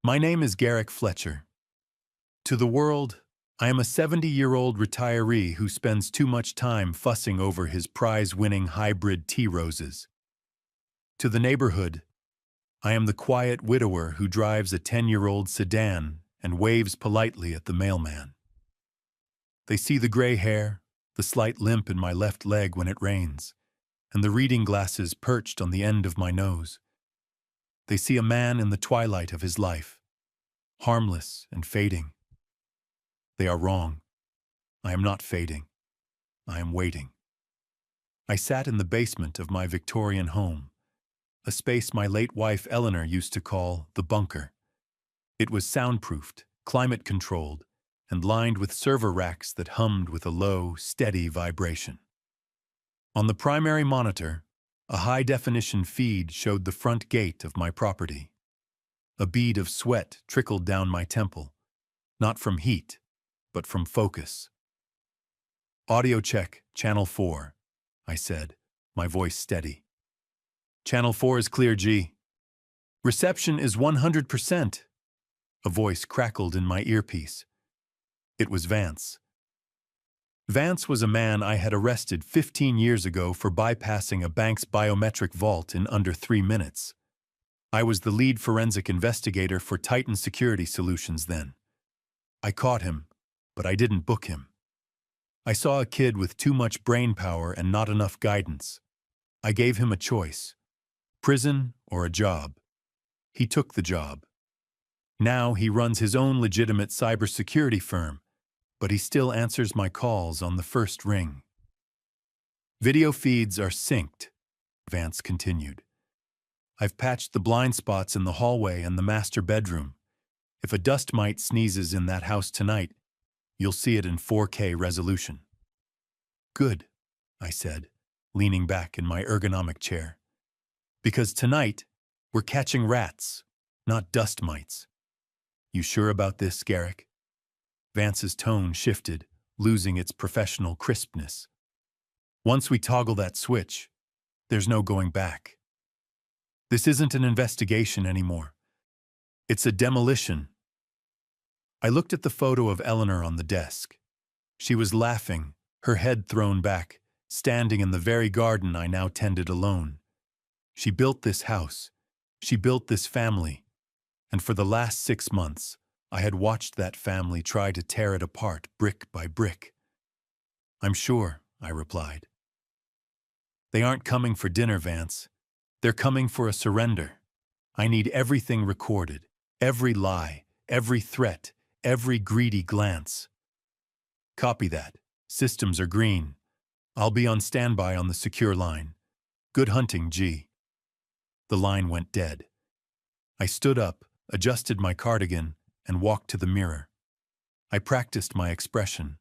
My name is Garrick Fletcher. To the world, I am a 70-year-old retiree who spends too much time fussing over his prize-winning hybrid tea roses. To the neighborhood, I am the quiet widower who drives a 10-year-old sedan and waves politely at the mailman. They see the gray hair, the slight limp in my left leg when it rains, and the reading glasses perched on the end of my nose. They see a man in the twilight of his life, harmless and fading. They are wrong. I am not fading. I am waiting. I sat in the basement of my Victorian home, a space my late wife Eleanor used to call the bunker. It was soundproofed, climate-controlled, and lined with server racks that hummed with a low, steady vibration. On the primary monitor, a high-definition feed showed the front gate of my property. A bead of sweat trickled down my temple, not from heat, but from focus. "Audio check, Channel 4, I said, my voice steady. "Channel 4 is clear, G. "Reception is 100%. A voice crackled in my earpiece. It was Vance. Vance was a man I had arrested 15 years ago for bypassing a bank's biometric vault in under 3 minutes. I was the lead forensic investigator for Titan Security Solutions then. I caught him, but I didn't book him. I saw a kid with too much brain power and not enough guidance. I gave him a choice: prison or a job. He took the job. Now he runs his own legitimate cybersecurity firm, but he still answers my calls on the first ring. Video feeds are synced, Vance continued. I've patched the blind spots in the hallway and the master bedroom. If a dust mite sneezes in that house tonight, you'll see it in 4K resolution. Good, I said, leaning back in my ergonomic chair. Because tonight, we're catching rats, not dust mites. You sure about this, Garrick? Vance's tone shifted, losing its professional crispness. Once we toggle that switch, there's no going back. This isn't an investigation anymore. It's a demolition. I looked at the photo of Eleanor on the desk. She was laughing, her head thrown back, standing in the very garden I now tended alone. She built this house. She built this family. And for the last 6 months, I had watched that family try to tear it apart brick by brick. I'm sure, I replied. They aren't coming for dinner, Vance. They're coming for a surrender. I need everything recorded, every lie, every threat, every greedy glance. Copy that. Systems are green. I'll be on standby on the secure line. Good hunting, G. The line went dead. I stood up, adjusted my cardigan, and walked to the mirror. I practiced my expression.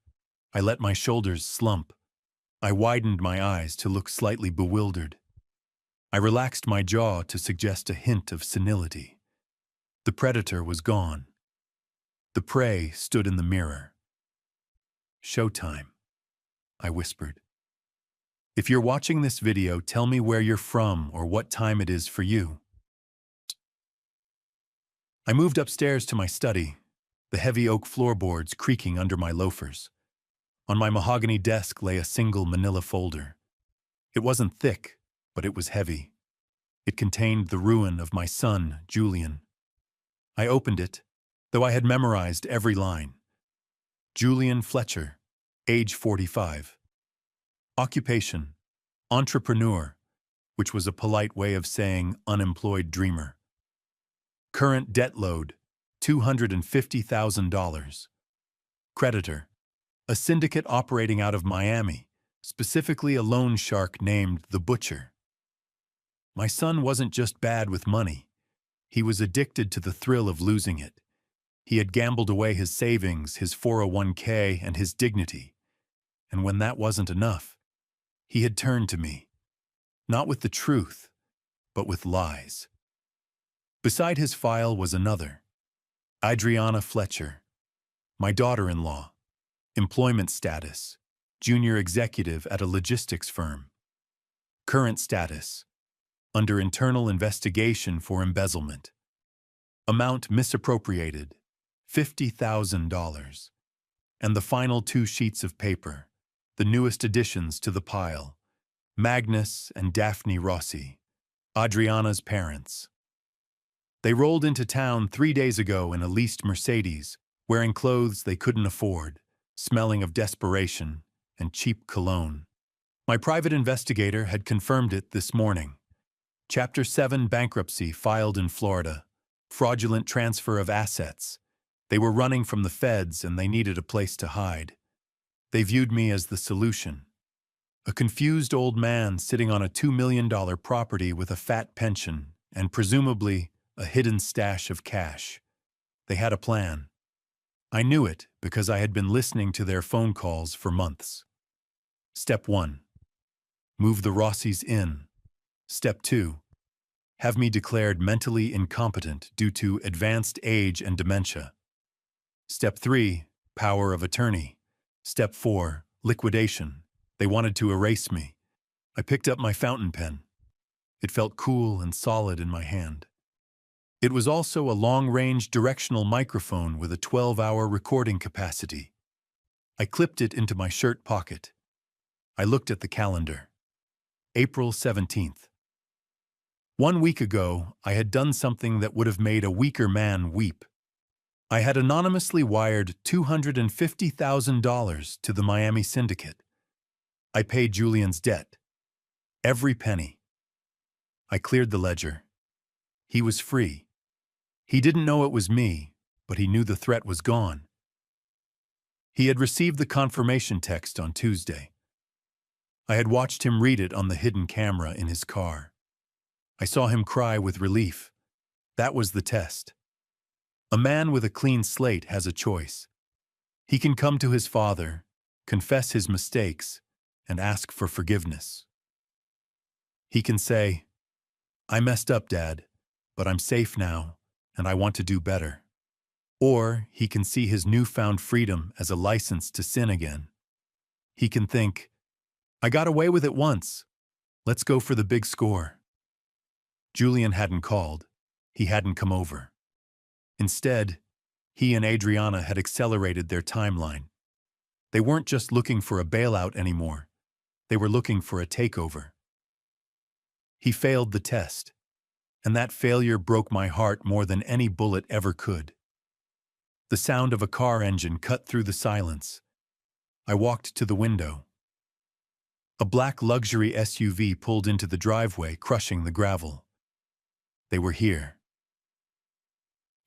I let my shoulders slump. I widened my eyes to look slightly bewildered. I relaxed my jaw to suggest a hint of senility. The predator was gone. The prey stood in the mirror. Showtime, I whispered. If you're watching this video, tell me where you're from or what time it is for you. I moved upstairs to my study, the heavy oak floorboards creaking under my loafers. On my mahogany desk lay a single manila folder. It wasn't thick, but it was heavy. It contained the ruin of my son, Julian. I opened it, though I had memorized every line. Julian Fletcher, age 45. Occupation, entrepreneur, which was a polite way of saying unemployed dreamer. Current debt load, $250,000. Creditor, a syndicate operating out of Miami, specifically a loan shark named the Butcher. My son wasn't just bad with money. He was addicted to the thrill of losing it. He had gambled away his savings, his 401k, and his dignity. And when that wasn't enough, he had turned to me, not with the truth, but with lies. Beside his file was another, Adriana Fletcher, my daughter-in-law, employment status, junior executive at a logistics firm. Current status, under internal investigation for embezzlement. Amount misappropriated, $50,000. And the final 2 sheets of paper, the newest additions to the pile. Magnus and Daphne Rossi, Adriana's parents. They rolled into town 3 days ago in a leased Mercedes, wearing clothes they couldn't afford, smelling of desperation and cheap cologne. My private investigator had confirmed it this morning. Chapter 7 bankruptcy filed in Florida. Fraudulent transfer of assets. They were running from the feds and they needed a place to hide. They viewed me as the solution. A confused old man sitting on a $2 million property with a fat pension and presumably a hidden stash of cash. They had a plan. I knew it because I had been listening to their phone calls for months. Step 1. Move the Rossis in. Step 2. Have me declared mentally incompetent due to advanced age and dementia. Step 3. Power of attorney. Step 4. Liquidation. They wanted to erase me. I picked up my fountain pen. It felt cool and solid in my hand. It was also a long-range directional microphone with a 12-hour recording capacity. I clipped it into my shirt pocket. I looked at the calendar. April 17th. 1 week ago, I had done something that would have made a weaker man weep. I had anonymously wired $250,000 to the Miami syndicate. I paid Julian's debt. Every penny. I cleared the ledger. He was free. He didn't know it was me, but he knew the threat was gone. He had received the confirmation text on Tuesday. I had watched him read it on the hidden camera in his car. I saw him cry with relief. That was the test. A man with a clean slate has a choice. He can come to his father, confess his mistakes, and ask for forgiveness. He can say, "I messed up, Dad, but I'm safe now, and I want to do better." Or he can see his newfound freedom as a license to sin again. He can think, "I got away with it once. Let's go for the big score." Julian hadn't called. He hadn't come over. Instead, he and Adriana had accelerated their timeline. They weren't just looking for a bailout anymore. They were looking for a takeover. He failed the test, and that failure broke my heart more than any bullet ever could. The sound of a car engine cut through the silence. I walked to the window. A black luxury SUV pulled into the driveway, crushing the gravel. They were here.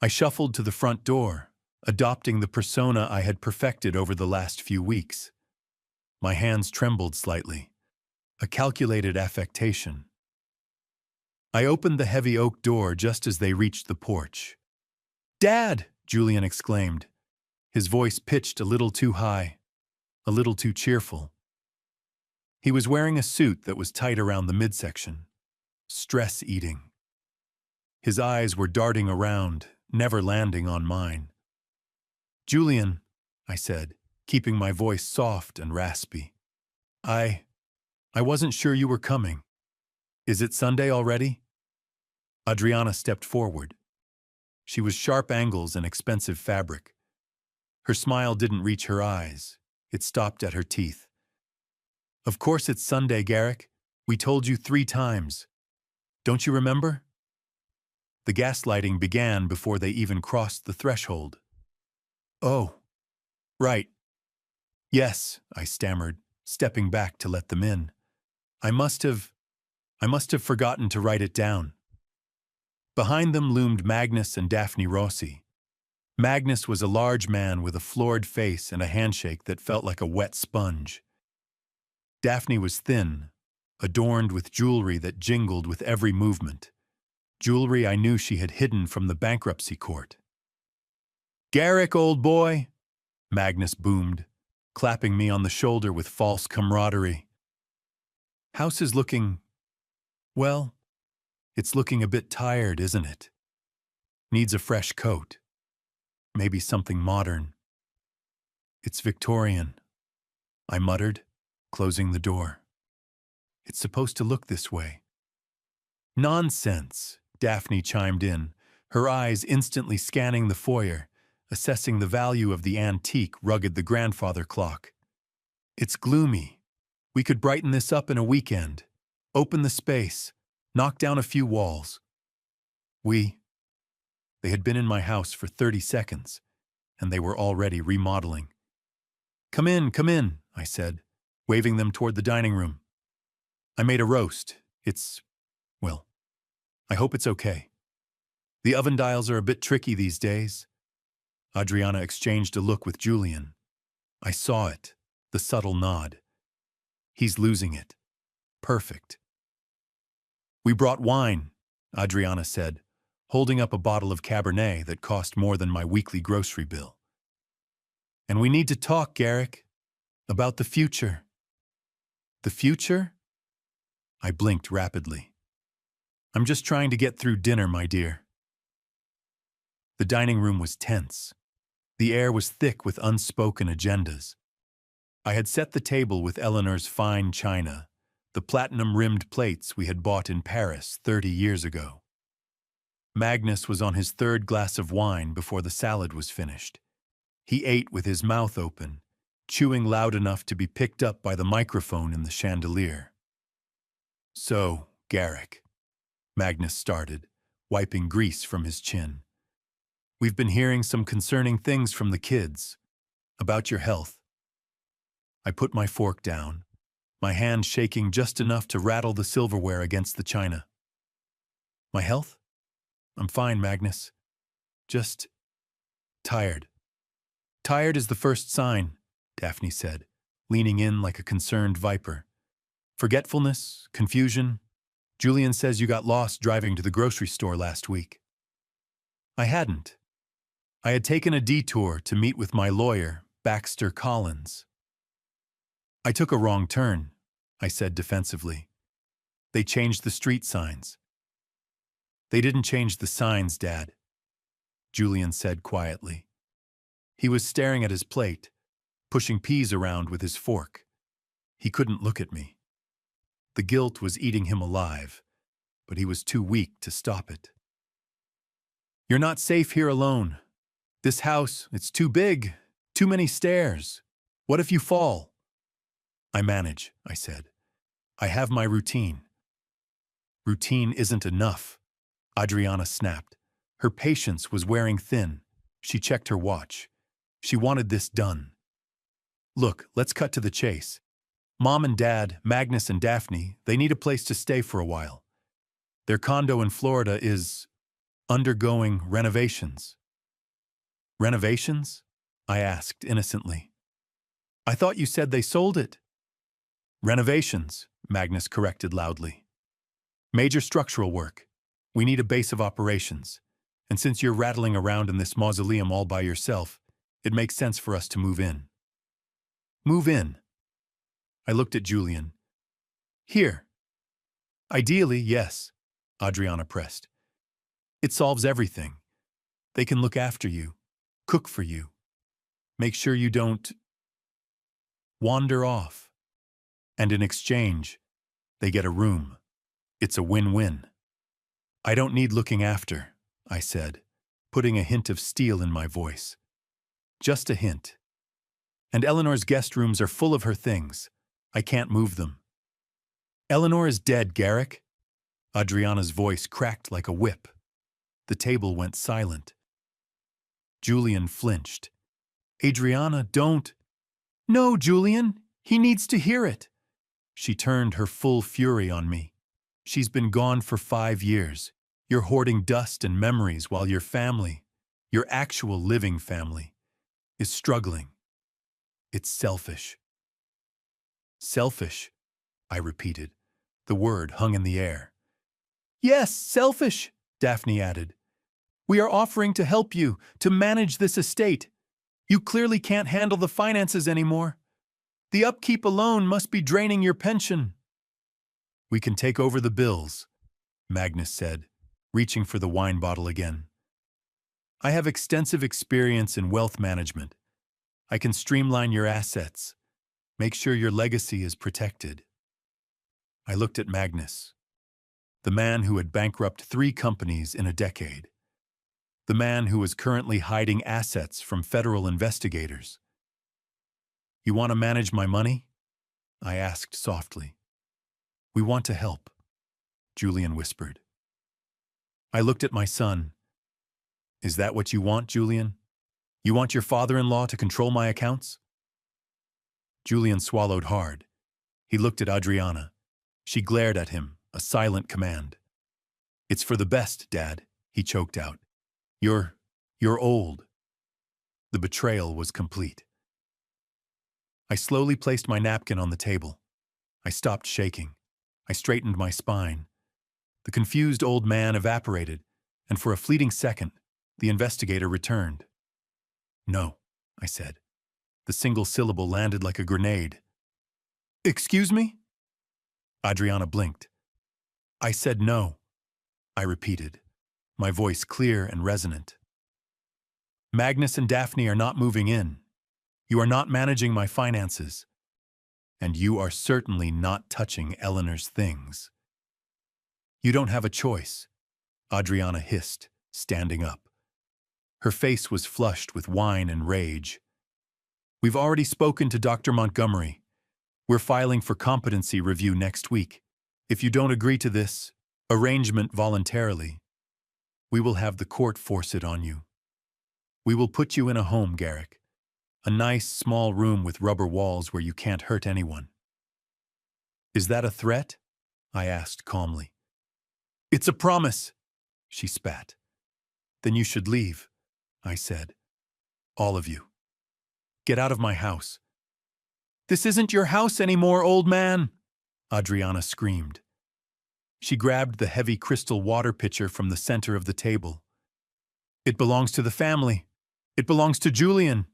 I shuffled to the front door, adopting the persona I had perfected over the last few weeks. My hands trembled slightly, a calculated affectation. I opened the heavy oak door just as they reached the porch. "Dad!" Julian exclaimed, his voice pitched a little too high, a little too cheerful. He was wearing a suit that was tight around the midsection. Stress eating. His eyes were darting around, never landing on mine. "Julian," I said, keeping my voice soft and raspy. I wasn't sure you were coming. Is it Sunday already?" Adriana stepped forward. She was sharp angles and expensive fabric. Her smile didn't reach her eyes. It stopped at her teeth. "Of course it's Sunday, Garrick. We told you 3 times. Don't you remember?" The gaslighting began before they even crossed the threshold. "Oh, right. Yes," I stammered, stepping back to let them in. I must have forgotten to write it down." Behind them loomed Magnus and Daphne Rossi. Magnus was a large man with a florid face and a handshake that felt like a wet sponge. Daphne was thin, adorned with jewelry that jingled with every movement. Jewelry I knew she had hidden from the bankruptcy court. "Garrick, old boy," Magnus boomed, clapping me on the shoulder with false camaraderie. "House is looking, well, it's looking a bit tired, isn't it? Needs a fresh coat. Maybe something modern." "It's Victorian," I muttered, closing the door. "It's supposed to look this way." "Nonsense," Daphne chimed in, her eyes instantly scanning the foyer, assessing the value of the antique rugged the grandfather clock. It's gloomy. We could brighten this up in a weekend. Open the space. Knock down a few walls. They had been in my house for 30 seconds, and they were already remodeling. Come in, I said, waving them toward the dining room. I made a roast. Well, I hope it's okay. The oven dials are a bit tricky these days. Adriana exchanged a look with Julian. I saw it, the subtle nod. He's losing it. Perfect. We brought wine, Adriana said, holding up a bottle of Cabernet that cost more than my weekly grocery bill. And we need to talk, Garrick, about the future. The future? I blinked rapidly. I'm just trying to get through dinner, my dear. The dining room was tense. The air was thick with unspoken agendas. I had set the table with Eleanor's fine china, the platinum-rimmed plates we had bought in Paris 30 years ago. Magnus was on his third glass of wine before the salad was finished. He ate with his mouth open, chewing loud enough to be picked up by the microphone in the chandelier. So, Garrick, Magnus started, wiping grease from his chin. We've been hearing some concerning things from the kids about your health. I put my fork down, my hand shaking just enough to rattle the silverware against the china. My health? I'm fine, Magnus. Just tired. Tired is the first sign, Daphne said, leaning in like a concerned viper. Forgetfulness, confusion. Julian says you got lost driving to the grocery store last week. I hadn't. I had taken a detour to meet with my lawyer, Baxter Collins. I took a wrong turn, I said defensively. They changed the street signs. They didn't change the signs, Dad, Julian said quietly. He was staring at his plate, pushing peas around with his fork. He couldn't look at me. The guilt was eating him alive, but he was too weak to stop it. You're not safe here alone. This house, it's too big, too many stairs. What if you fall? I manage, I said. I have my routine. Routine isn't enough, Adriana snapped. Her patience was wearing thin. She checked her watch. She wanted this done. Look, let's cut to the chase. Mom and Dad, Magnus and Daphne, they need a place to stay for a while. Their condo in Florida is undergoing renovations. Renovations? I asked innocently. I thought you said they sold it. Renovations, Magnus corrected loudly. Major structural work. We need a base of operations. And since you're rattling around in this mausoleum all by yourself, it makes sense for us to move in. Move in. I looked at Julian. Here. Ideally, yes, Adriana pressed. It solves everything. They can look after you, cook for you, make sure you don't wander off. And in exchange, they get a room. It's a win-win. I don't need looking after, I said, putting a hint of steel in my voice. Just a hint. And Eleanor's guest rooms are full of her things. I can't move them. Eleanor is dead, Garrick. Adriana's voice cracked like a whip. The table went silent. Julian flinched. Adriana, don't. No, Julian, he needs to hear it. She turned her full fury on me. She's been gone for 5 years. You're hoarding dust and memories while your family, your actual living family, is struggling. It's selfish. Selfish, I repeated. The word hung in the air. Yes, selfish, Daphne added. We are offering to help you, to manage this estate. You clearly can't handle the finances anymore. The upkeep alone must be draining your pension. We can take over the bills, Magnus said, reaching for the wine bottle again. I have extensive experience in wealth management. I can streamline your assets, make sure your legacy is protected. I looked at Magnus, the man who had bankrupted 3 companies in a decade. the man who was currently hiding assets from federal investigators. "You want to manage my money?" I asked softly. "We want to help," Julian whispered. I looked at my son. "Is that what you want, Julian? You want your father-in-law to control my accounts?" Julian swallowed hard. He looked at Adriana. She glared at him, a silent command. "It's for the best, Dad," he choked out. You're old." The betrayal was complete. I slowly placed my napkin on the table. I stopped shaking. I straightened my spine. The confused old man evaporated, and for a fleeting second, the investigator returned. "No," I said. The single syllable landed like a grenade. "Excuse me?" Adriana blinked. "I said no," I repeated, my voice clear and resonant. "Magnus and Daphne are not moving in. You are not managing my finances. And you are certainly not touching Eleanor's things." "You don't have a choice," Adriana hissed, standing up. Her face was flushed with wine and rage. "We've already spoken to Dr. Montgomery. We're filing for competency review next week. If you don't agree to this arrangement voluntarily, we will have the court force it on you. We will put you in a home, Garrick. A nice, small room with rubber walls where you can't hurt anyone." "Is that a threat?" I asked calmly. "It's a promise," she spat. "Then you should leave," I said. "All of you. Get out of my house." "This isn't your house anymore, old man," Adriana screamed. She grabbed the heavy crystal water pitcher from the center of the table. "It belongs to the family. It belongs to Julian."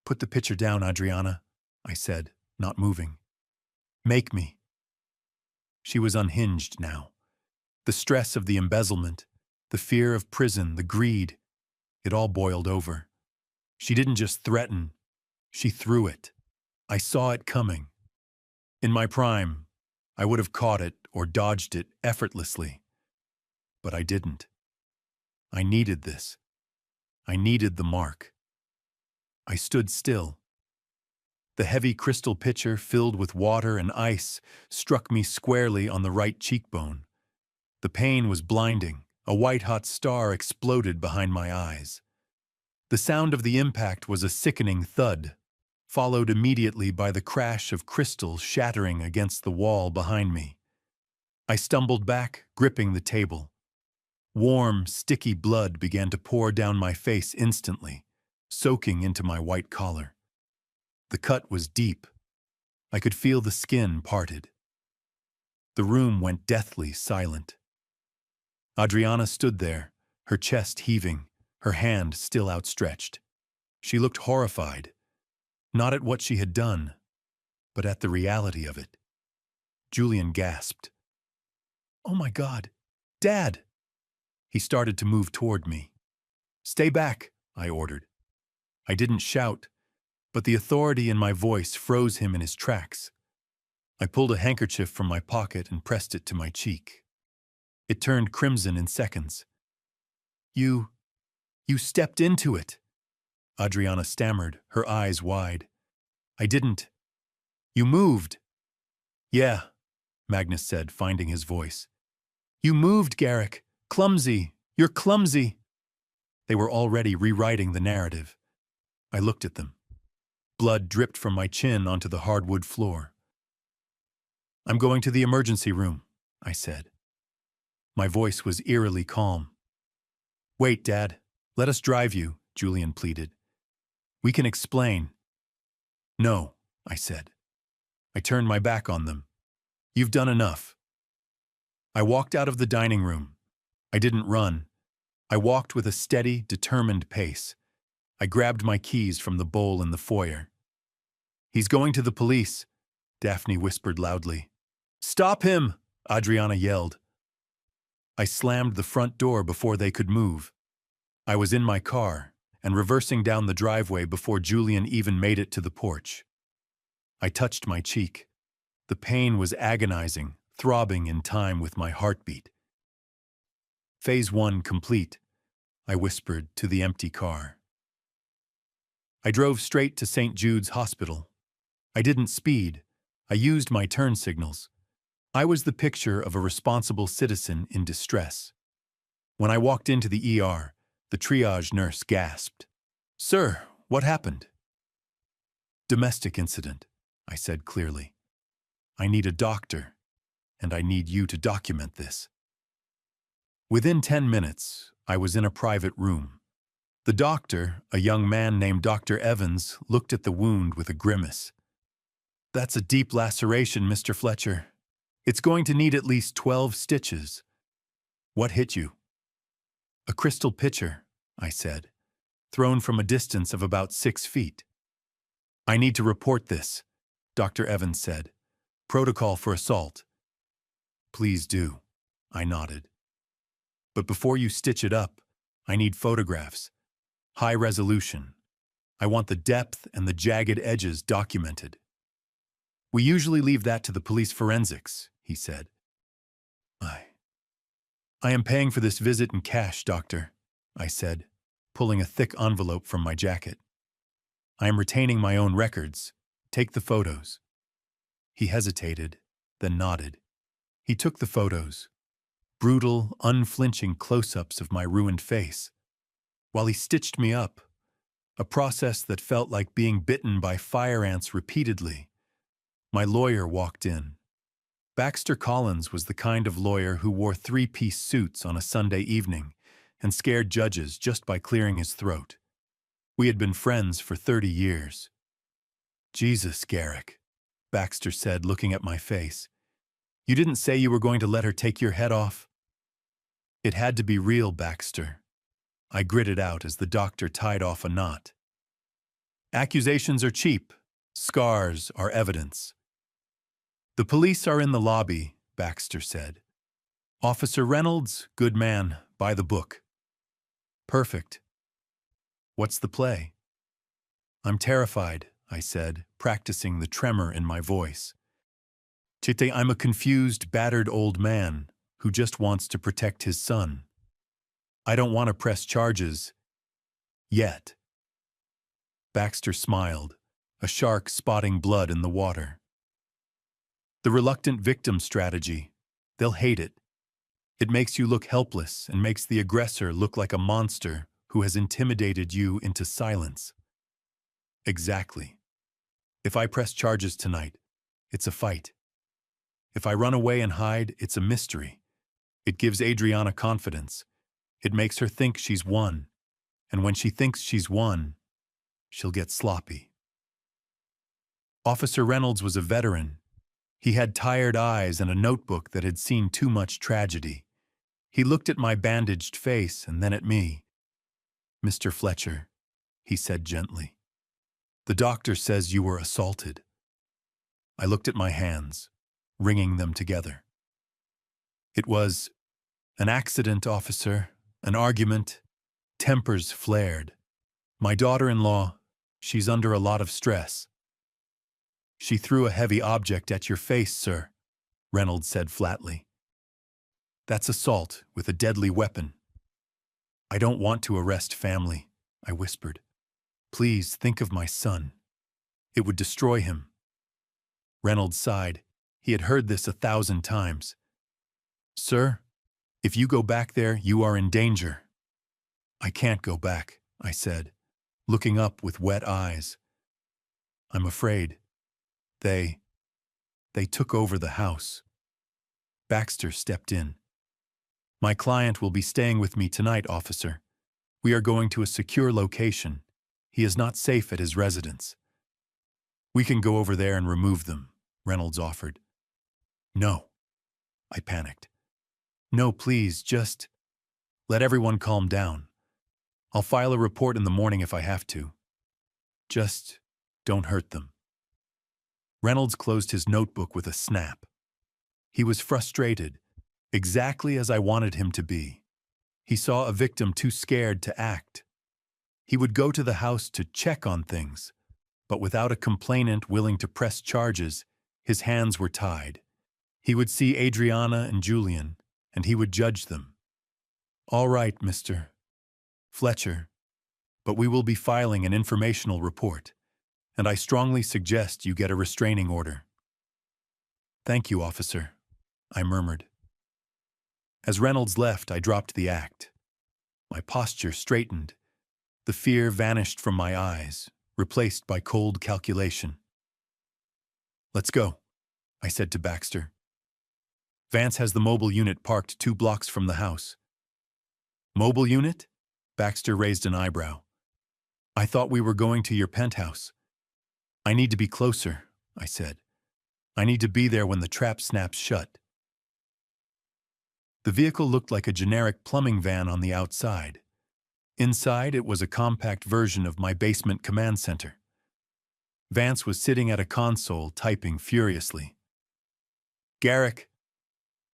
"Put the pitcher down, Adriana," I said, not moving. "Make me." She was unhinged now. The stress of the embezzlement, the fear of prison, the greed, it all boiled over. She didn't just threaten, she threw it. I saw it coming. In my prime, I would have caught it or dodged it effortlessly. But I didn't. I needed this. I needed the mark. I stood still. The heavy crystal pitcher filled with water and ice struck me squarely on the right cheekbone. The pain was blinding. A white-hot star exploded behind my eyes. The sound of the impact was a sickening thud, followed immediately by the crash of crystal shattering against the wall behind me. I stumbled back, gripping the table. Warm, sticky blood began to pour down my face instantly, soaking into my white collar. The cut was deep. I could feel the skin parted. The room went deathly silent. Adriana stood there, her chest heaving, her hand still outstretched. She looked horrified, not at what she had done, but at the reality of it. Julian gasped. "Oh my God, Dad!" He started to move toward me. "Stay back," I ordered. I didn't shout, but the authority in my voice froze him in his tracks. I pulled a handkerchief from my pocket and pressed it to my cheek. It turned crimson in seconds. You stepped into it," Adriana stammered, her eyes wide. "I didn't. You moved." "Yeah," Magnus said, finding his voice. "You moved, Garrick. Clumsy. You're clumsy." They were already rewriting the narrative. I looked at them. Blood dripped from my chin onto the hardwood floor. "I'm going to the emergency room," I said. My voice was eerily calm. "Wait, Dad. Let us drive you," Julian pleaded. "We can explain." "No," I said. I turned my back on them. "You've done enough." I walked out of the dining room. I didn't run. I walked with a steady, determined pace. I grabbed my keys from the bowl in the foyer. "He's going to the police," Daphne whispered loudly. "Stop him!" Adriana yelled. I slammed the front door before they could move. I was in my car and reversing down the driveway before Julian even made it to the porch. I touched my cheek. The pain was agonizing, throbbing in time with my heartbeat. Phase 1 complete. I whispered to the empty car. I drove straight to St. Jude's Hospital. I didn't speed. I used my turn signals. I was the picture of a responsible citizen in distress. When I walked into the ER, the triage nurse gasped. "Sir, what happened?" "Domestic incident," I said clearly. "I need a doctor, and I need you to document this." Within 10 minutes, I was in a private room. The doctor, a young man named Dr. Evans, looked at the wound with a grimace. "That's a deep laceration, Mr. Fletcher. It's going to need at least 12 stitches. What hit you?" "A crystal pitcher," I said, "thrown from a distance of about 6 feet. "I need to report this," Dr. Evans said. "Protocol for assault." "Please do," I nodded. "But before you stitch it up, I need photographs. High resolution. I want the depth and the jagged edges documented." "We usually leave that to the police forensics," he said. I am paying for this visit in cash, doctor," I said, pulling a thick envelope from my jacket. "I am retaining my own records. Take the photos." He hesitated, then nodded. He took the photos. Brutal, unflinching close-ups of my ruined face. While he stitched me up, a process that felt like being bitten by fire ants repeatedly, my lawyer walked in. Baxter Collins was the kind of lawyer who wore 3-piece suits on a Sunday evening and scared judges just by clearing his throat. We had been friends for 30 years. "Jesus, Garrick," Baxter said, looking at my face. "You didn't say you were going to let her take your head off?" "It had to be real, Baxter," I gritted out as the doctor tied off a knot. "Accusations are cheap. Scars are evidence." "The police are in the lobby," Baxter said. "Officer Reynolds, good man, by the book." "Perfect. What's the play?" "I'm terrified," I said, practicing the tremor in my voice. "Chite, I'm a confused, battered old man who just wants to protect his son. I don't want to press charges. Yet." Baxter smiled, a shark spotting blood in the water. "The reluctant victim strategy. They'll hate it. It makes you look helpless and makes the aggressor look like a monster who has intimidated you into silence." "Exactly. If I press charges tonight, it's a fight. If I run away and hide, it's a mystery. It gives Adriana confidence. It makes her think she's won. And when she thinks she's won, she'll get sloppy." Officer Reynolds was a veteran. He had tired eyes and a notebook that had seen too much tragedy. He looked at my bandaged face and then at me. "Mr. Fletcher," he said gently, "the doctor says you were assaulted." I looked at my hands, wringing them together. "It was an accident, officer, an argument. Tempers flared. My daughter-in-law, she's under a lot of stress." "She threw a heavy object at your face, sir," Reynolds said flatly. "That's assault with a deadly weapon." "I don't want to arrest family," I whispered. "Please think of my son. It would destroy him." Reynolds sighed. He had heard this 1,000 times. "Sir, if you go back there, you are in danger." "I can't go back," I said, looking up with wet eyes. "I'm afraid. They took over the house." Baxter stepped in. "My client will be staying with me tonight, officer. We are going to a secure location. He is not safe at his residence." "We can go over there and remove them," Reynolds offered. "No," I panicked. "No, please, just let everyone calm down. I'll file a report in the morning if I have to. Just don't hurt them." Reynolds closed his notebook with a snap. He was frustrated, exactly as I wanted him to be. He saw a victim too scared to act. He would go to the house to check on things, but without a complainant willing to press charges, his hands were tied. He would see Adriana and Julian, and he would judge them. "All right, mister. Fletcher, but we will be filing an informational report, and I strongly suggest you get a restraining order." "Thank you, officer," I murmured. As Reynolds left, I dropped the act. My posture straightened. The fear vanished from my eyes, replaced by cold calculation. "Let's go," I said to Baxter. "Vance has the mobile unit parked 2 blocks from the house." "Mobile unit?" Baxter raised an eyebrow. "I thought we were going to your penthouse." "I need to be closer," I said. "I need to be there when the trap snaps shut." The vehicle looked like a generic plumbing van on the outside. Inside, it was a compact version of my basement command center. Vance was sitting at a console, typing furiously. "Garrick."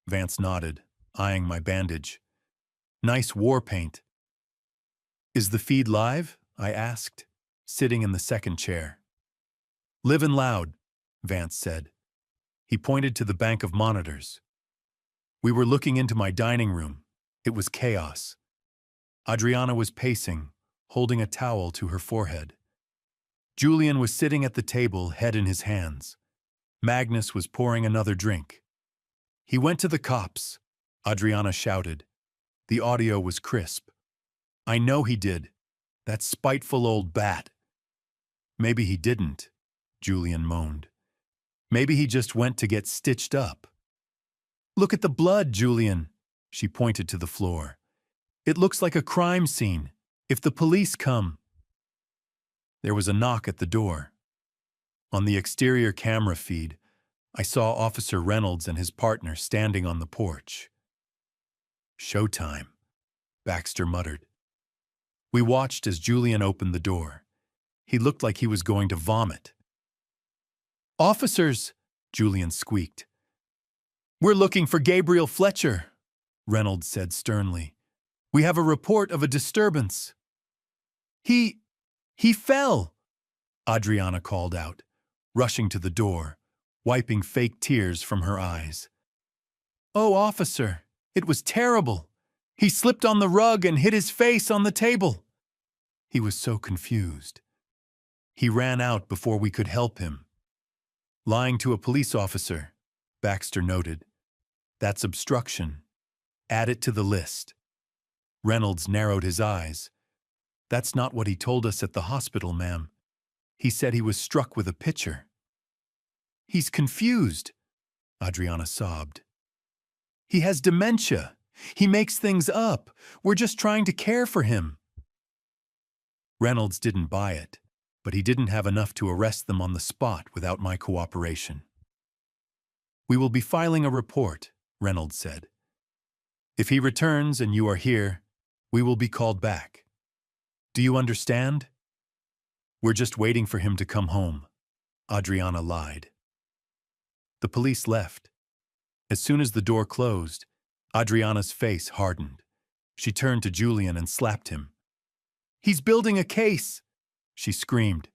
Vance nodded, eyeing my bandage. "Nice war paint." "Is the feed live?" I asked, sitting in the second chair. "Livin' loud," Vance said. He pointed to the bank of monitors. We were looking into my dining room. It was chaos. Adriana was pacing, holding a towel to her forehead. Julian was sitting at the table, head in his hands. Magnus was pouring another drink. "He went to the cops," Adriana shouted. The audio was crisp. "I know he did. That spiteful old bat." "Maybe he didn't," Julian moaned. "Maybe he just went to get stitched up." "Look at the blood, Julian." She pointed to the floor. "It looks like a crime scene. If the police come..." There was a knock at the door. On the exterior camera feed, I saw Officer Reynolds and his partner standing on the porch. "Showtime," Baxter muttered. We watched as Julian opened the door. He looked like he was going to vomit. "Officers," Julian squeaked. "We're looking for Gabriel Fletcher," Reynolds said sternly. "We have a report of a disturbance." He fell," Adriana called out, rushing to the door, wiping fake tears from her eyes. "Oh, officer, it was terrible. He slipped on the rug and hit his face on the table." He was so confused. He ran out before we could help him. "Lying to a police officer," Baxter noted. "That's obstruction. Add it to the list." Reynolds narrowed his eyes. "That's not what he told us at the hospital, ma'am. He said he was struck with a pitcher." "He's confused," Adriana sobbed. "He has dementia. He makes things up. We're just trying to care for him." Reynolds didn't buy it, but he didn't have enough to arrest them on the spot without my cooperation. "We will be filing a report," Reynolds said. "If he returns and you are here, we will be called back. Do you understand?" "We're just waiting for him to come home," Adriana lied. The police left. As soon as the door closed, Adriana's face hardened. She turned to Julian and slapped him. "He's building a case," she screamed.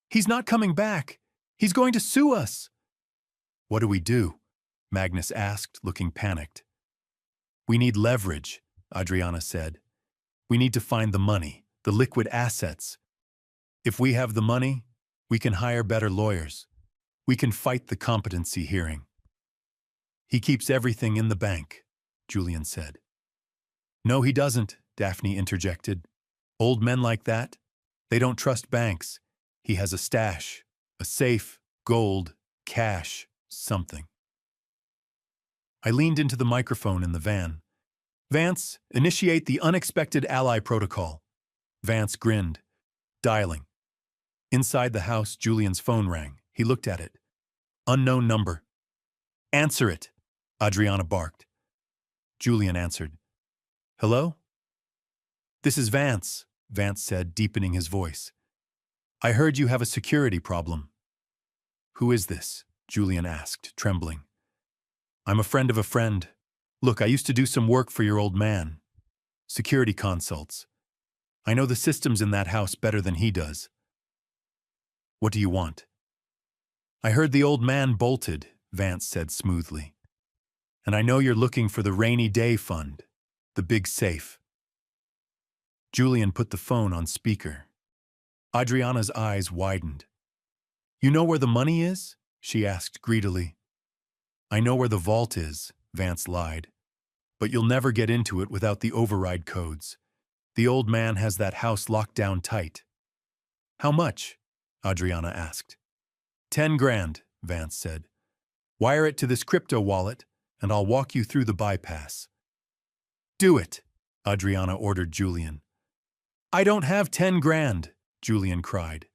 "He's not coming back. He's going to sue us." "What do we do?" Magnus asked, looking panicked. "We need leverage," Adriana said. "We need to find the money, the liquid assets. If we have the money, we can hire better lawyers. We can fight the competency hearing." "He keeps everything in the bank," Julian said. "No, he doesn't," Daphne interjected. "Old men like that, they don't trust banks. He has a stash, a safe, gold, cash, something." I leaned into the microphone in the van. "Vance, initiate the unexpected ally protocol." Vance grinned, dialing. Inside the house, Julian's phone rang. He looked at it. "Unknown number." "Answer it," Adriana barked. Julian answered. "Hello?" "This is Vance," Vance said, deepening his voice. "I heard you have a security problem." "Who is this?" Julian asked, trembling. "I'm a friend of a friend. Look, I used to do some work for your old man. Security consults. I know the systems in that house better than he does." "What do you want?" "I heard the old man bolted," Vance said smoothly. "And I know you're looking for the rainy day fund, the big safe." Julian put the phone on speaker. Adriana's eyes widened. "You know where the money is?" she asked greedily. "I know where the vault is," Vance lied. "But you'll never get into it without the override codes. The old man has that house locked down tight." "How much?" Adriana asked. 10 grand, Vance said. "Wire it to this crypto wallet, and I'll walk you through the bypass." "Do it," Adriana ordered Julian. "I don't have 10 grand, Julian cried.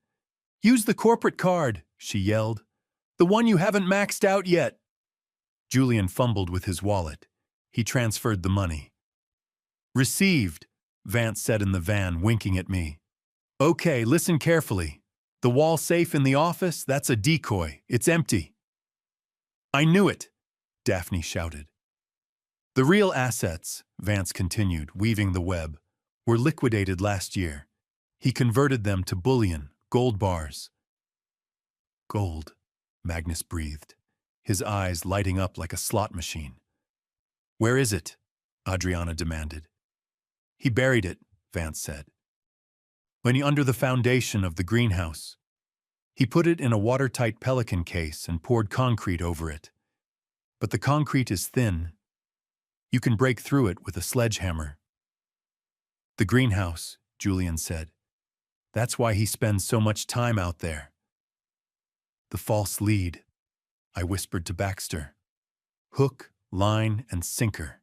"Use the corporate card," she yelled. "The one you haven't maxed out yet." Julian fumbled with his wallet. He transferred the money. "Received," Vance said in the van, winking at me. "Okay, listen carefully. The wall safe in the office, that's a decoy. It's empty." "I knew it," Daphne shouted. "The real assets," Vance continued, weaving the web, "were liquidated last year. He converted them to bullion, gold bars." "Gold," Magnus breathed, his eyes lighting up like a slot machine. "Where is it?" Adriana demanded. "He buried it," Vance said. Under the foundation of the greenhouse. He put it in a watertight pelican case and poured concrete over it. But the concrete is thin. You can break through it with a sledgehammer. "The greenhouse," Julian said. "That's why he spends so much time out there." "The false lead," I whispered to Baxter. "Hook, line, and sinker."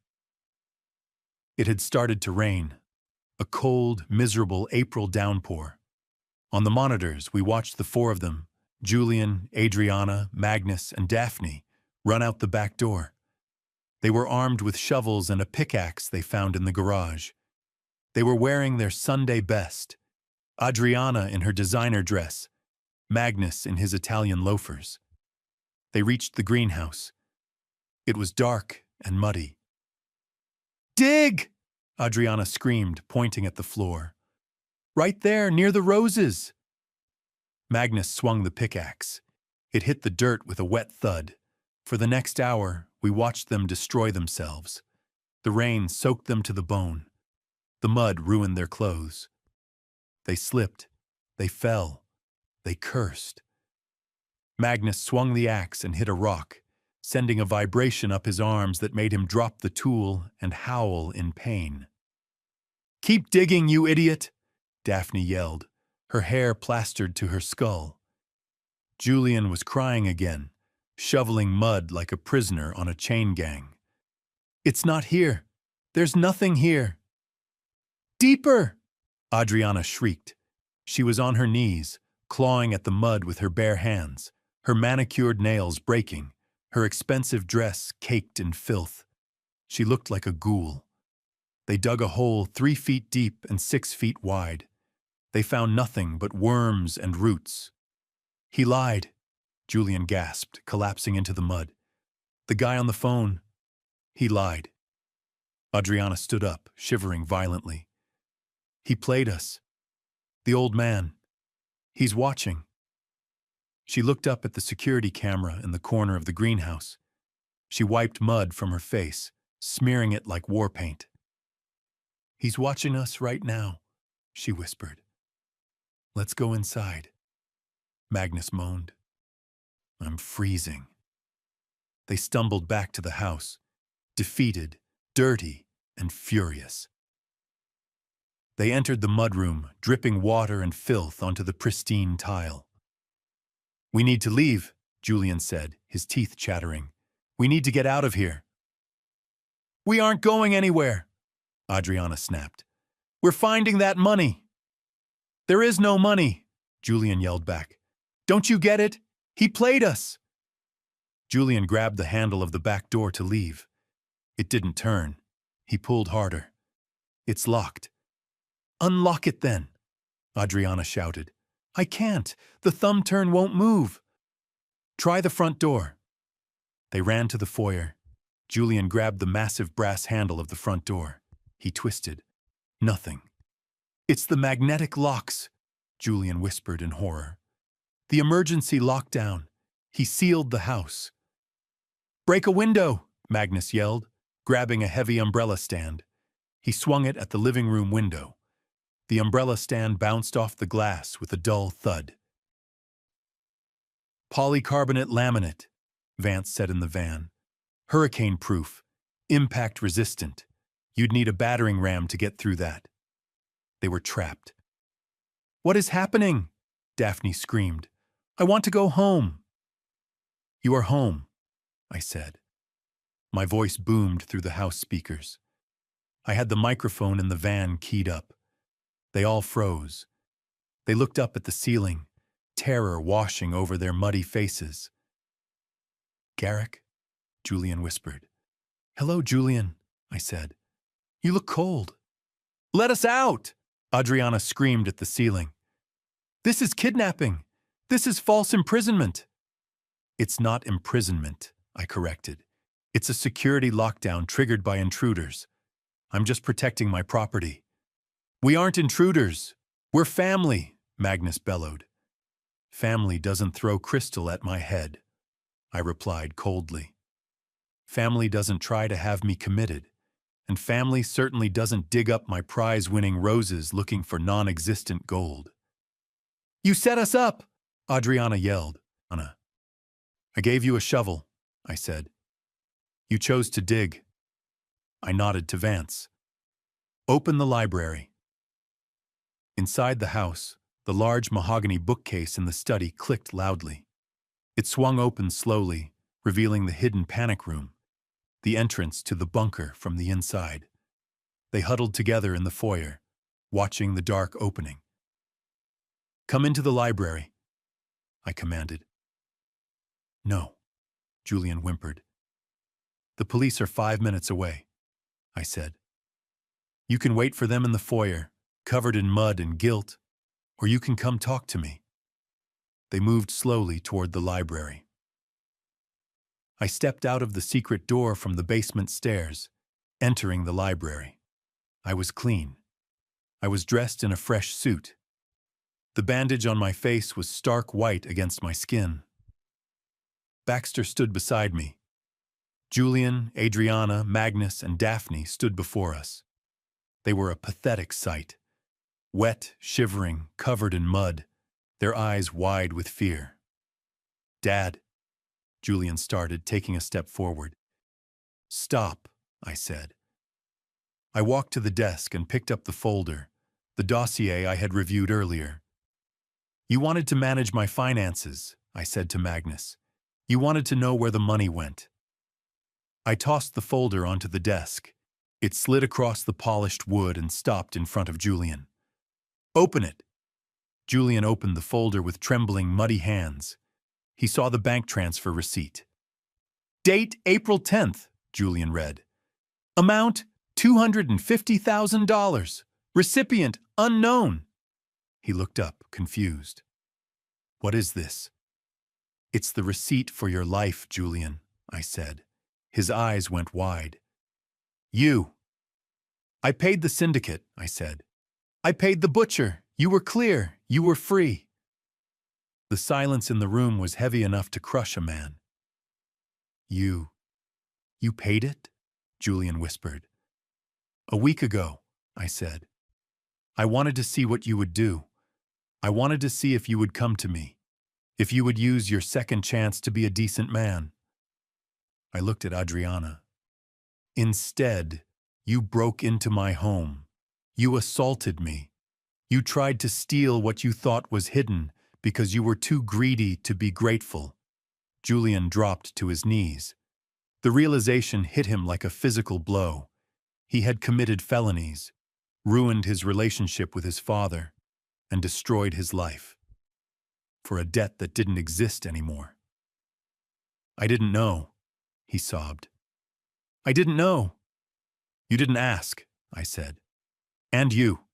It had started to rain. A cold, miserable April downpour. On the monitors, we watched the four of them, Julian, Adriana, Magnus, and Daphne, run out the back door. They were armed with shovels and a pickaxe they found in the garage. They were wearing their Sunday best, Adriana in her designer dress, Magnus in his Italian loafers. They reached the greenhouse. It was dark and muddy. "Dig!" Adriana screamed, pointing at the floor. "Right there, near the roses." Magnus swung the pickaxe. It hit the dirt with a wet thud. For the next hour, we watched them destroy themselves. The rain soaked them to the bone. The mud ruined their clothes. They slipped. They fell. They cursed. Magnus swung the axe and hit a rock, sending a vibration up his arms that made him drop the tool and howl in pain. "Keep digging, you idiot!" Daphne yelled, her hair plastered to her skull. Julian was crying again, shoveling mud like a prisoner on a chain gang. "It's not here. There's nothing here." "Deeper!" Adriana shrieked. She was on her knees, clawing at the mud with her bare hands, her manicured nails breaking, her expensive dress caked in filth. She looked like a ghoul. They dug a hole 3 feet deep and 6 feet wide. They found nothing but worms and roots. "He lied," Julian gasped, collapsing into the mud. "The guy on the phone, he lied." Adriana stood up, shivering violently. "He played us. The old man. He's watching." She looked up at the security camera in the corner of the greenhouse. She wiped mud from her face, smearing it like war paint. "He's watching us right now," she whispered. "Let's go inside." Magnus moaned. "I'm freezing." They stumbled back to the house, defeated, dirty, and furious. They entered the mudroom, dripping water and filth onto the pristine tile. "We need to leave," Julian said, his teeth chattering. "We need to get out of here." "We aren't going anywhere," Adriana snapped. "We're finding that money." "There is no money," Julian yelled back. "Don't you get it? He played us." Julian grabbed the handle of the back door to leave. It didn't turn. He pulled harder. "It's locked." "Unlock it then," Adriana shouted. "I can't. The thumb turn won't move." "Try the front door." They ran to the foyer. Julian grabbed the massive brass handle of the front door. He twisted. Nothing. "It's the magnetic locks," Julian whispered in horror. "The emergency lockdown. He sealed the house." "Break a window," Magnus yelled, grabbing a heavy umbrella stand. He swung it at the living room window. The umbrella stand bounced off the glass with a dull thud. Polycarbonate laminate, Vance said in the van. Hurricane-proof, impact-resistant. You'd need a battering ram to get through that. They were trapped. "What is happening?" Daphne screamed. "I want to go home." "You are home," I said. My voice boomed through the house speakers. I had the microphone in the van keyed up. They all froze. They looked up at the ceiling, terror washing over their muddy faces. "Garrick?" Julian whispered. "Hello, Julian," I said. "You look cold." "Let us out!" Adriana screamed at the ceiling. "This is kidnapping. This is false imprisonment." "It's not imprisonment," I corrected. "It's a security lockdown triggered by intruders. I'm just protecting my property." "We aren't intruders. We're family," Magnus bellowed. "Family doesn't throw crystal at my head," I replied coldly. "Family doesn't try to have me committed, and family certainly doesn't dig up my prize-winning roses looking for non-existent gold." "You set us up!" Adriana yelled. "Anna, I gave you a shovel," I said. "You chose to dig." I nodded to Vance. "Open the library." Inside the house, the large mahogany bookcase in the study clicked loudly. It swung open slowly, revealing the hidden panic room, the entrance to the bunker from the inside. They huddled together in the foyer, watching the dark opening. "Come into the library," I commanded. "No," Julian whimpered. "The police are 5 minutes away," I said. "You can wait for them in the foyer, covered in mud and guilt, or you can come talk to me." They moved slowly toward the library. I stepped out of the secret door from the basement stairs, entering the library. I was clean. I was dressed in a fresh suit. The bandage on my face was stark white against my skin. Baxter stood beside me. Julian, Adriana, Magnus, and Daphne stood before us. They were a pathetic sight. Wet, shivering, covered in mud, their eyes wide with fear. "Dad," Julian started, taking a step forward. "Stop," I said. I walked to the desk and picked up the folder, the dossier I had reviewed earlier. "You wanted to manage my finances," I said to Magnus. "You wanted to know where the money went." I tossed the folder onto the desk. It slid across the polished wood and stopped in front of Julian. "Open it." Julian opened the folder with trembling, muddy hands. He saw the bank transfer receipt. "Date April 10th, Julian read. "Amount $250,000. Recipient unknown." He looked up, confused. "What is this?" "It's the receipt for your life, Julian," I said. His eyes went wide. "You." "I paid the syndicate," I said. "I paid the butcher. You were clear. You were free." The silence in the room was heavy enough to crush a man. You paid it?" Julian whispered. "A week ago," I said. "I wanted to see what you would do. I wanted to see if you would come to me, if you would use your second chance to be a decent man." I looked at Adriana. "Instead, you broke into my home. You assaulted me. You tried to steal what you thought was hidden because you were too greedy to be grateful." Julian dropped to his knees. The realization hit him like a physical blow. He had committed felonies, ruined his relationship with his father, and destroyed his life for a debt that didn't exist anymore. "I didn't know," he sobbed. "I didn't know." "You didn't ask," I said. "And you."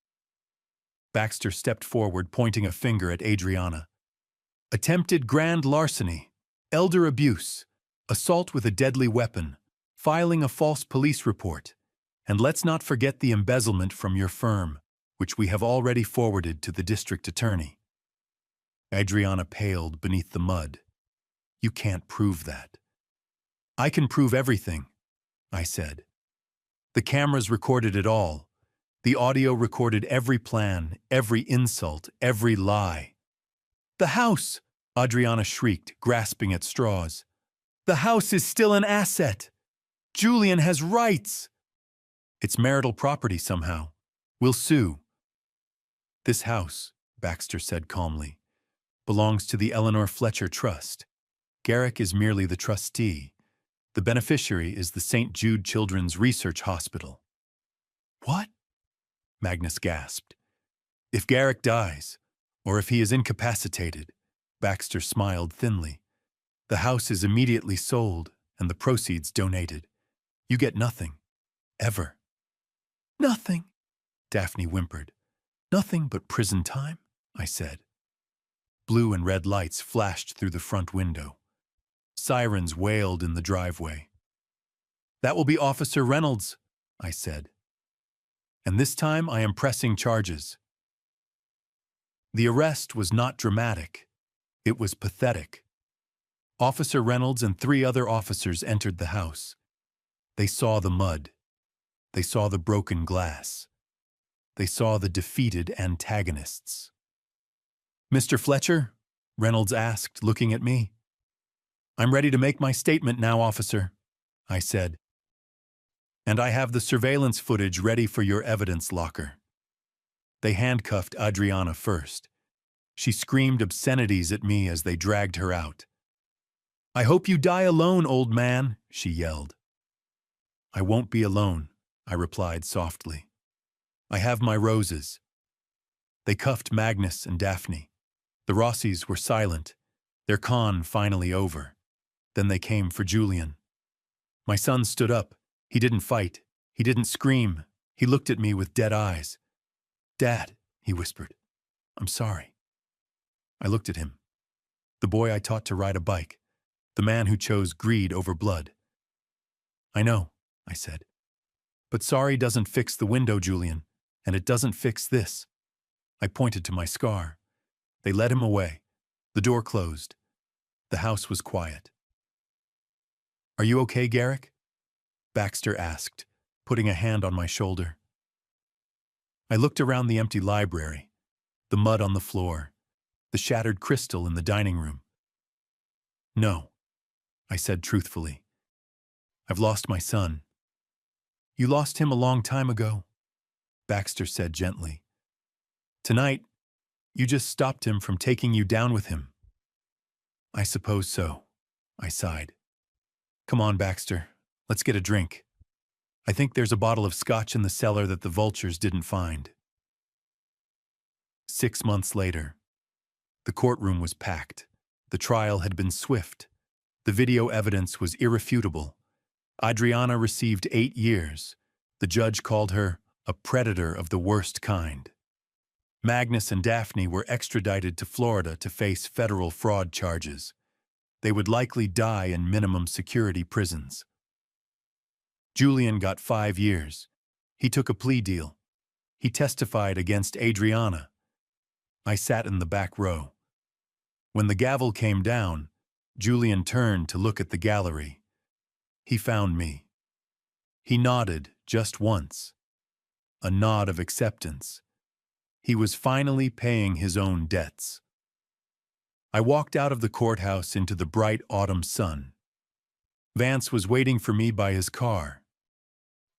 Baxter stepped forward, pointing a finger at Adriana. "Attempted grand larceny, elder abuse, assault with a deadly weapon, filing a false police report, and let's not forget the embezzlement from your firm, which we have already forwarded to the district attorney." Adriana paled beneath the mud. "You can't prove that." "I can prove everything," I said. "The cameras recorded it all. The audio recorded every plan, every insult, every lie. "The house!" Adriana shrieked, grasping at straws. "The house is still an asset! Julian has rights!" "It's marital property somehow. We'll sue." "This house," Baxter said calmly, "belongs to the Eleanor Fletcher Trust. Garrick is merely the trustee. The beneficiary is the St. Jude Children's Research Hospital." "What?" Magnus gasped. "If Garrick dies, or if he is incapacitated," Baxter smiled thinly, "the house is immediately sold and the proceeds donated. You get nothing. Ever." "Nothing," Daphne whimpered. "Nothing but prison time," I said. Blue and red lights flashed through the front window. Sirens wailed in the driveway. "That will be Officer Reynolds," I said. "And this time I am pressing charges." The arrest was not dramatic. It was pathetic. Officer Reynolds and 3 other officers entered the house. They saw the mud. They saw the broken glass. They saw the defeated antagonists. "Mr. Fletcher?" Reynolds asked, looking at me. "I'm ready to make my statement now, officer," I said. "And I have the surveillance footage ready for your evidence locker." They handcuffed Adriana first. She screamed obscenities at me as they dragged her out. "I hope you die alone, old man," she yelled. "I won't be alone," I replied softly. "I have my roses." They cuffed Magnus and Daphne. The Rossis were silent, their con finally over. Then they came for Julian. My son stood up. He didn't fight. He didn't scream. He looked at me with dead eyes. "Dad," he whispered, "I'm sorry." I looked at him. The boy I taught to ride a bike. The man who chose greed over blood. "I know," I said. "But sorry doesn't fix the window, Julian, and it doesn't fix this." I pointed to my scar. They led him away. The door closed. The house was quiet. "Are you okay, Garrick?" Baxter asked, putting a hand on my shoulder. I looked around the empty library, the mud on the floor, the shattered crystal in the dining room. "No," I said truthfully. "I've lost my son." "You lost him a long time ago," Baxter said gently. "Tonight, you just stopped him from taking you down with him." "I suppose so," I sighed. "Come on, Baxter. Let's get a drink. I think there's a bottle of scotch in the cellar that the vultures didn't find." 6 months later. The courtroom was packed. The trial had been swift. The video evidence was irrefutable. Adriana received 8 years. The judge called her a predator of the worst kind. Magnus and Daphne were extradited to Florida to face federal fraud charges. They would likely die in minimum security prisons. Julian got 5 years. He took a plea deal. He testified against Adriana. I sat in the back row. When the gavel came down, Julian turned to look at the gallery. He found me. He nodded just once. A nod of acceptance. He was finally paying his own debts. I walked out of the courthouse into the bright autumn sun. Vance was waiting for me by his car.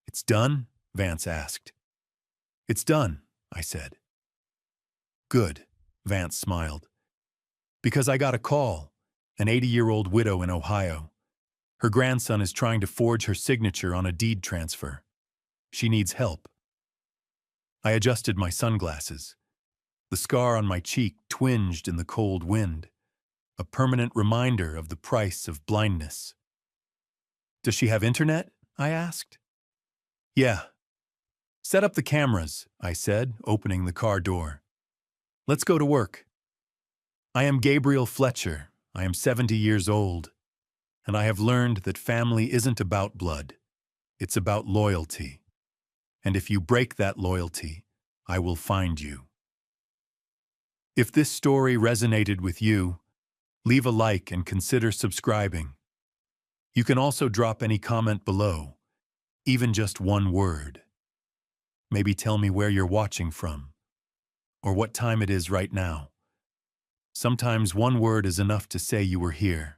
"It's done?" Vance asked. "It's done," I said. "Good," Vance smiled. "Because I got a call, an 80-year-old widow in Ohio. Her grandson is trying to forge her signature on a deed transfer. She needs help." I adjusted my sunglasses. The scar on my cheek twinged in the cold wind, a permanent reminder of the price of blindness. "Does she have internet?" I asked. "Yeah." "Set up the cameras," I said, opening the car door. "Let's go to work." I am Gabriel Fletcher. I am 70 years old, and I have learned that family isn't about blood. It's about loyalty. And if you break that loyalty, I will find you. If this story resonated with you, leave a like and consider subscribing. You can also drop any comment below, even just one word. Maybe tell me where you're watching from, or what time it is right now. Sometimes one word is enough to say you were here.